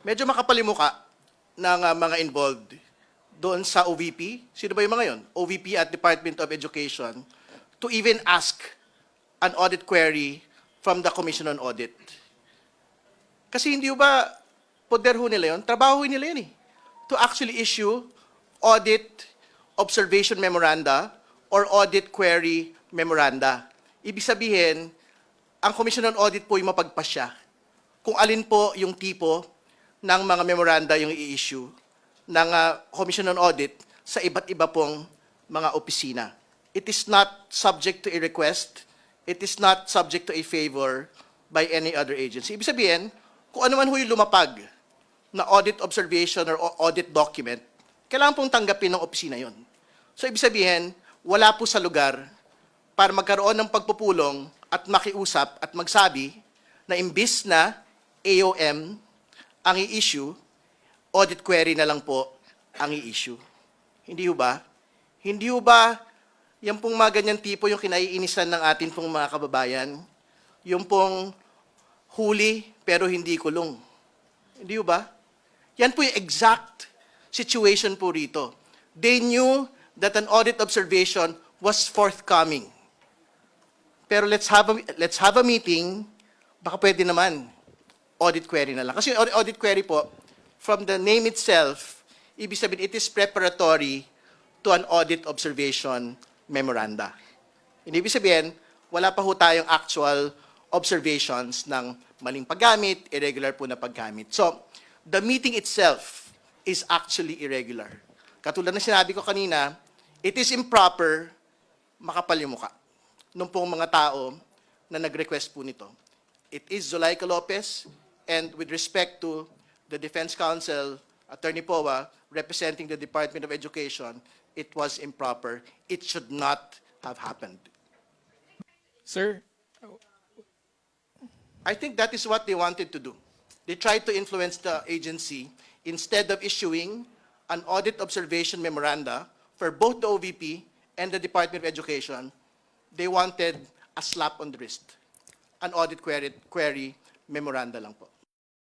Medyo makapalimuka ng mga involved doon sa OVP. Sino ba yung mga yon? OVP at Department of Education to even ask an audit query from the Commission on Audit. Kasi hindi ba poder ho nila yun? Trabaho nila yun eh. To actually issue audit observation memoranda or audit query memoranda. Ibig sabihin, ang Commission on Audit po yung mapagpasya kung alin po yung tipo ng mga memoranda yung i-issue ng Commission on Audit sa iba't iba pong mga opisina. It is not subject to a request. It is not subject to a favor by any other agency. Ibig sabihin, kung ano man ho yung lumapag na audit observation or audit document, kailangan pong tanggapin ng opisina yon. So ibig sabihin, wala po sa lugar para magkaroon ng pagpupulong at makiusap at magsabi na imbis na AOM ang i-issue, audit query na lang po ang i-issue. Hindi ho ba? Hindi ho ba yan pong mga ganyan tipo yung kinaiinisan ng atin pong mga kababayan? Yung pong huli pero hindi kulong. Hindi ho ba? Yan po yung exact situation po rito. They knew that an audit observation was forthcoming. Pero let's have a meeting, baka pwede naman audit query na lang. Kasi yung audit query po, from the name itself, ibig sabihin, it is preparatory to an audit observation memoranda. Ibig sabihin, wala pa ho tayong actual observations ng maling paggamit, irregular po na paggamit. So, the meeting itself is actually irregular. Katulad na sinabi ko kanina, it is improper, makapal yung mukha nung pong mga tao na nag-request po nito. It is Zulaika Lopez, and with respect to the Defense Counsel, Attorney Poa, representing the Department of Education, it was improper. It should not have happened. Sir, I think that is what they wanted to do. They tried to influence the agency instead of issuing an audit observation memoranda for both the OVP and the Department of Education. They wanted a slap on the wrist. An audit query memoranda lang po.